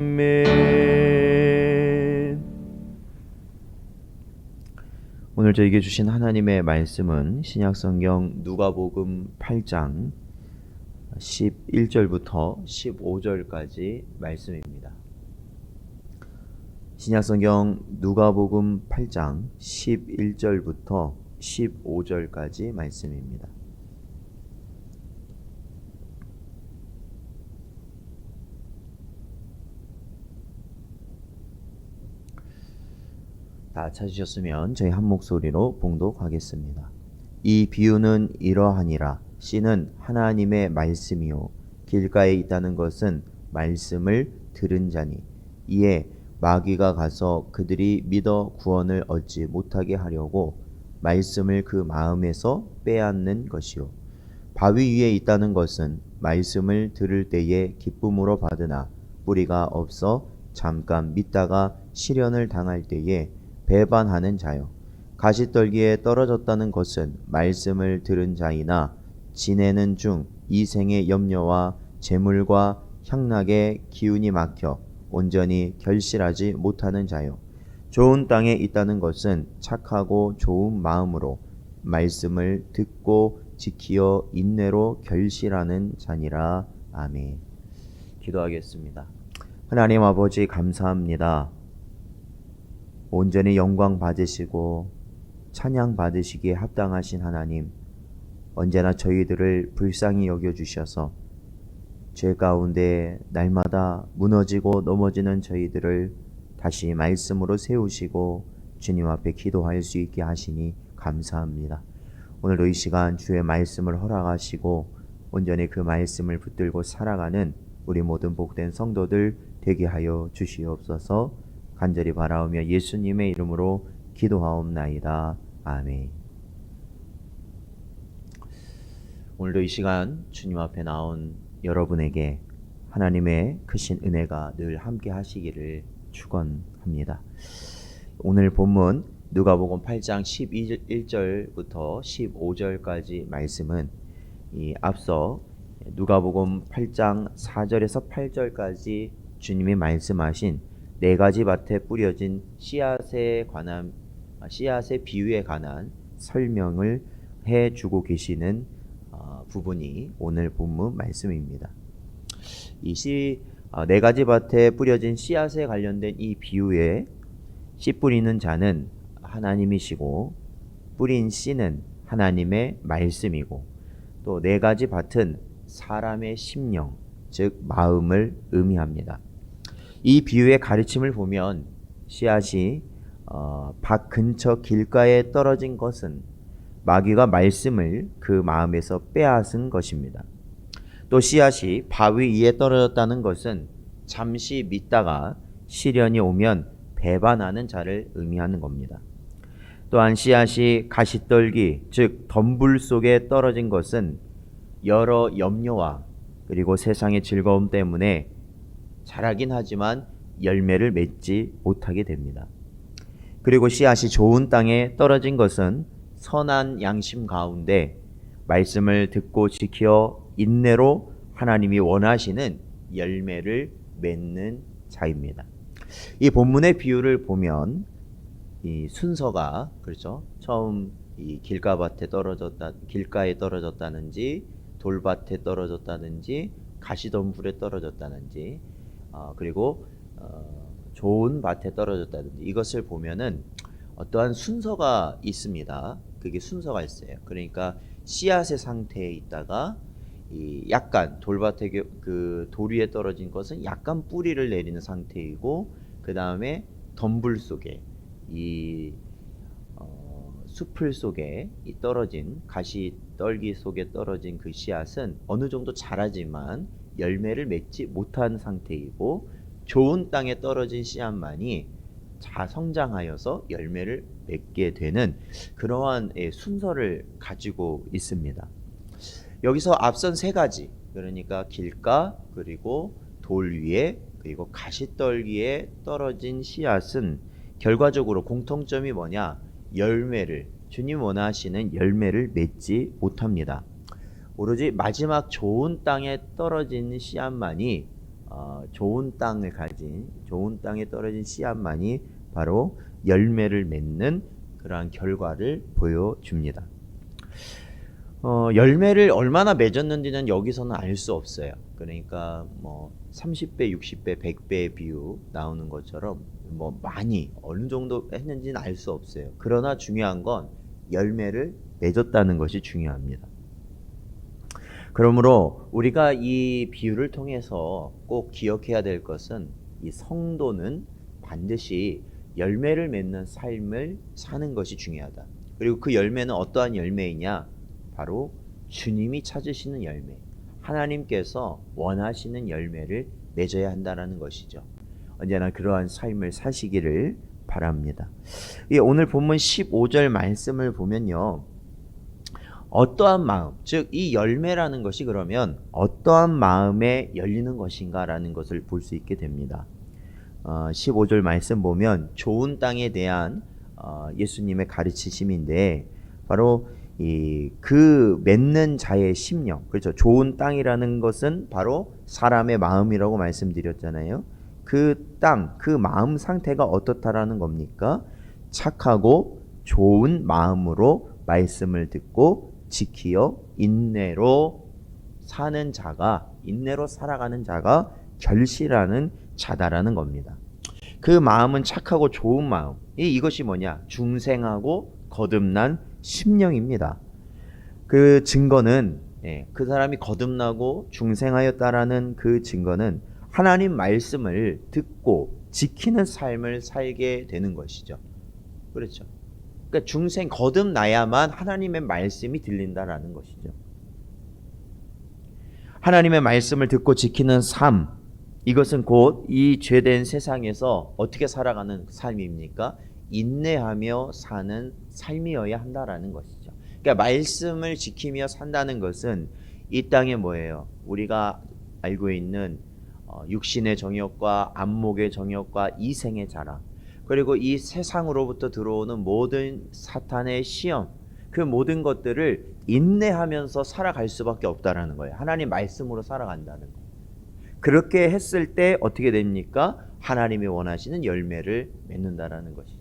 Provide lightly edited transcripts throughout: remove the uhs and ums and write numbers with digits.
아멘. 오늘 저에게 주신 하나님의 말씀은 신약성경 누가복음 8장 11절부터 15절까지 말씀입니다. 신약성경 누가복음 8장 11절부터 15절까지 말씀입니다. 다 찾으셨으면 저희 한 목소리로 봉독하겠습니다. 이 비유는 이러하니라. 씨는 하나님의 말씀이요 길가에 있다는 것은 말씀을 들은 자니 이에 마귀가 가서 그들이 믿어 구원을 얻지 못하게 하려고 말씀을 그 마음에서 빼앗는 것이요 바위 위에 있다는 것은 말씀을 들을 때에 기쁨으로 받으나 뿌리가 없어 잠깐 믿다가 시련을 당할 때에 배반하는 자요 가시떨기에 떨어졌다는 것은 말씀을 들은 자이나 지내는 중 이 생의 염려와 재물과 향락의 기운이 막혀 온전히 결실하지 못하는 자요 좋은 땅에 있다는 것은 착하고 좋은 마음으로 말씀을 듣고 지키어 인내로 결실하는 자니라. 아멘. 기도하겠습니다. 하나님 아버지 감사합니다. 온전히 영광 받으시고 찬양 받으시기에 합당하신 하나님, 언제나 저희들을 불쌍히 여겨주셔서 죄 가운데 날마다 무너지고 넘어지는 저희들을 다시 말씀으로 세우시고 주님 앞에 기도할 수 있게 하시니 감사합니다. 오늘도 이 시간 주의 말씀을 허락하시고 온전히 그 말씀을 붙들고 살아가는 우리 모든 복된 성도들 되게 하여 주시옵소서. 간절히 바라오며 예수님의 이름으로 기도하옵나이다. 아멘. 오늘도 이 시간 주님 앞에 나온 여러분에게 하나님의 크신 은혜가 늘 함께 하시기를 축원합니다. 오늘 본문 누가복음 8장 11절부터 15절까지 말씀은 이 앞서 누가복음 8장 4절에서 8절까지 주님이 말씀하신 네 가지 밭에 뿌려진 씨앗의 비유에 관한 설명을 해주고 계시는 부분이 오늘 본문 말씀입니다. 이 네 가지 밭에 뿌려진 씨앗에 관련된 이 비유에 씨 뿌리는 자는 하나님이시고 뿌린 씨는 하나님의 말씀이고 또 네 가지 밭은 사람의 심령, 즉 마음을 의미합니다. 이 비유의 가르침을 보면 씨앗이 밭 근처 길가에 떨어진 것은 마귀가 말씀을 그 마음에서 빼앗은 것입니다. 또 씨앗이 바위 위에 떨어졌다는 것은 잠시 믿다가 시련이 오면 배반하는 자를 의미하는 겁니다. 또한 씨앗이 가시떨기, 즉 덤불 속에 떨어진 것은 여러 염려와 그리고 세상의 즐거움 때문에 자라긴 하지만 열매를 맺지 못하게 됩니다. 그리고 씨앗이 좋은 땅에 떨어진 것은 선한 양심 가운데 말씀을 듣고 지켜 인내로 하나님이 원하시는 열매를 맺는 자입니다. 이 본문의 비유를 보면 이 순서가 그렇죠. 처음 이 길가에 떨어졌다는지 돌밭에 떨어졌다는지 가시덤불에 떨어졌다는지 그리고 좋은 밭에 떨어졌다든지 이것을 보면은 어떠한 순서가 있습니다. 그게 순서가 있어요. 그러니까 씨앗의 상태에 있다가 이 약간 돌밭에 그 돌 위에 떨어진 것은 약간 뿌리를 내리는 상태이고 그 다음에 덤불 속에 이 숲을 속에 이 떨어진 가시떨기 속에 떨어진 그 씨앗은 어느 정도 자라지만 열매를 맺지 못한 상태이고 좋은 땅에 떨어진 씨앗만이 성장하여서 열매를 맺게 되는 그러한 순서를 가지고 있습니다. 여기서 앞선 세 가지, 그러니까 길가, 그리고 돌 위에, 그리고 가시떨기에 떨어진 씨앗은 결과적으로 공통점이 뭐냐? 주님 원하시는 열매를 맺지 못합니다. 오로지 마지막 좋은 땅에 떨어진 씨앗만이 좋은 땅을 가진 좋은 땅에 떨어진 씨앗만이 바로 열매를 맺는 그러한 결과를 보여줍니다. 열매를 얼마나 맺었는지는 여기서는 알 수 없어요. 그러니까 뭐 30배, 60배, 100배의 비유 나오는 것처럼 뭐 많이 어느 정도 했는지는 알 수 없어요. 그러나 중요한 건 열매를 맺었다는 것이 중요합니다. 그러므로 우리가 이 비유를 통해서 꼭 기억해야 될 것은 이 성도는 반드시 열매를 맺는 삶을 사는 것이 중요하다. 그리고 그 열매는 어떠한 열매이냐? 바로 주님이 찾으시는 열매, 하나님께서 원하시는 열매를 맺어야 한다는 것이죠. 언제나 그러한 삶을 사시기를 바랍니다. 오늘 본문 15절 말씀을 보면요, 어떠한 마음, 즉 이 열매라는 것이 그러면 어떠한 마음에 열리는 것인가라는 것을 볼 수 있게 됩니다. 15절 말씀 보면 좋은 땅에 대한 예수님의 가르치심인데, 바로 그 맺는 자의 심령, 그렇죠. 좋은 땅이라는 것은 바로 사람의 마음이라고 말씀드렸잖아요. 그 땅, 그 마음 상태가 어떻다라는 겁니까? 착하고 좋은 마음으로 말씀을 듣고 지키어 인내로 사는 자가, 인내로 살아가는 자가 결실하는 자다라는 겁니다. 그 마음은 착하고 좋은 마음, 이것이 뭐냐? 중생하고 거듭난 심령입니다. 그 증거는, 그 사람이 거듭나고 중생하였다라는 그 증거는 하나님 말씀을 듣고 지키는 삶을 살게 되는 것이죠. 그렇죠. 그러니까 중생 거듭나야만 하나님의 말씀이 들린다라는 것이죠. 하나님의 말씀을 듣고 지키는 삶, 이것은 곧 이 죄된 세상에서 어떻게 살아가는 삶입니까? 인내하며 사는 삶이어야 한다라는 것이죠. 그러니까 말씀을 지키며 산다는 것은 이 땅에 뭐예요? 우리가 알고 있는 육신의 정욕과 안목의 정욕과 이생의 자랑, 그리고 이 세상으로부터 들어오는 모든 사탄의 시험, 그 모든 것들을 인내하면서 살아갈 수밖에 없다라는 거예요. 하나님 말씀으로 살아간다는 거예요. 그렇게 했을 때 어떻게 됩니까? 하나님이 원하시는 열매를 맺는다라는 것이죠.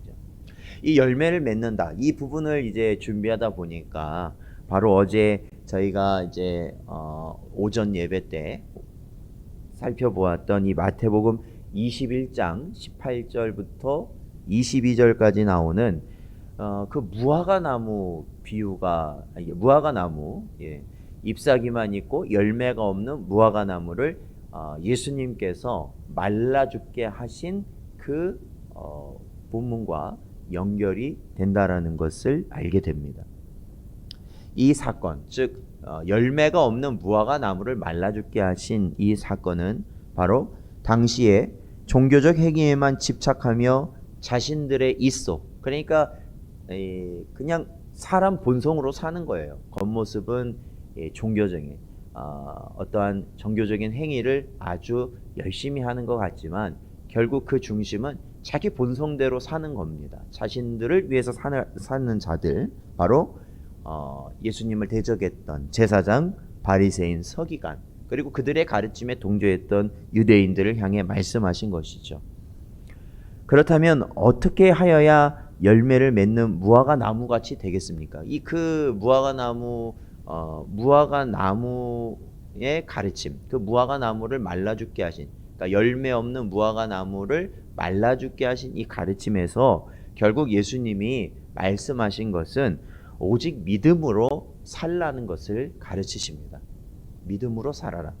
이 열매를 맺는다, 이 부분을 이제 준비하다 보니까 바로 어제 저희가 이제 오전 예배 때 살펴보았던 이 마태복음 21장 18절부터 22절까지 나오는 그 무화과나무 비유가, 무화과나무, 잎사귀만 있고 열매가 없는 무화과나무를 예수님께서 말라 죽게 하신 그 본문과 연결이 된다라는 것을 알게 됩니다. 이 사건, 즉 열매가 없는 무화과나무를 말라 죽게 하신 이 사건은 바로 당시에 종교적 행위에만 집착하며 자신들의 이속, 그러니까 그냥 사람 본성으로 사는 거예요. 겉모습은 종교적인 어떠한 종교적인 행위를 아주 열심히 하는 것 같지만 결국 그 중심은 자기 본성대로 사는 겁니다. 자신들을 위해서 사는 자들, 바로 예수님을 대적했던 제사장, 바리새인, 서기관, 그리고 그들의 가르침에 동조했던 유대인들을 향해 말씀하신 것이죠. 그렇다면 어떻게 하여야 열매를 맺는 무화과나무 같이 되겠습니까? 그 무화과나무의 가르침, 그 무화과나무를 말라 죽게 하신, 그러니까 열매 없는 무화과나무를 말라 죽게 하신 이 가르침에서 결국 예수님이 말씀하신 것은 오직 믿음으로 살라는 것을 가르치십니다. 믿음으로 살아라.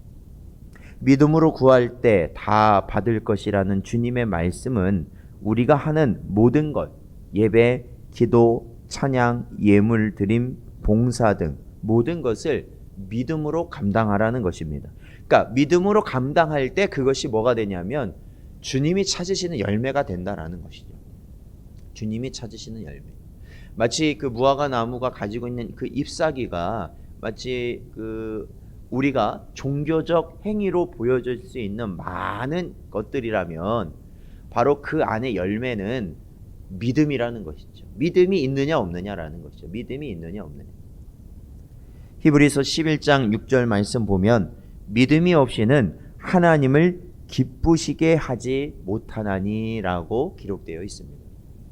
믿음으로 구할 때 다 받을 것이라는 주님의 말씀은 우리가 하는 모든 것, 예배, 기도, 찬양, 예물 드림, 봉사 등 모든 것을 믿음으로 감당하라는 것입니다. 그러니까 믿음으로 감당할 때 그것이 뭐가 되냐면 주님이 찾으시는 열매가 된다라는 것이죠. 주님이 찾으시는 열매. 마치 그 무화과나무가 가지고 있는 그 잎사귀가 마치 우리가 종교적 행위로 보여질 수 있는 많은 것들이라면 바로 그 안에 열매는 믿음이라는 것이죠. 믿음이 있느냐 없느냐라는 것이죠. 믿음이 있느냐 없느냐. 히브리서 11장 6절 말씀 보면 믿음이 없이는 하나님을 기쁘시게 하지 못하나니라고 기록되어 있습니다.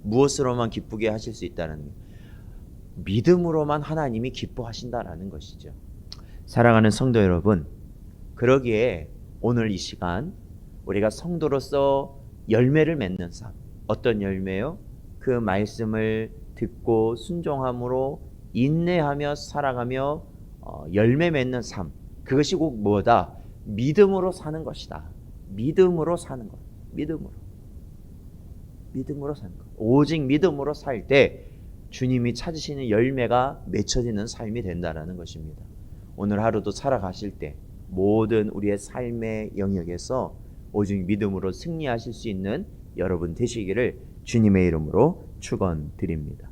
무엇으로만 기쁘게 하실 수 있다는 거예요? 믿음으로만 하나님이 기뻐하신다라는 것이죠. 사랑하는 성도 여러분, 그러기에 오늘 이 시간 우리가 성도로서 열매를 맺는 삶, 어떤 열매요? 그 말씀을 듣고 순종함으로 인내하며 살아가며 열매 맺는 삶, 그것이 꼭 뭐다? 믿음으로 사는 것이다. 믿음으로 사는 것. 믿음으로 사는 것. 오직 믿음으로 살 때 주님이 찾으시는 열매가 맺혀지는 삶이 된다는 것입니다. 오늘 하루도 살아가실 때 모든 우리의 삶의 영역에서 오직 믿음으로 승리하실 수 있는 여러분 되시기를 주님의 이름으로 축원드립니다.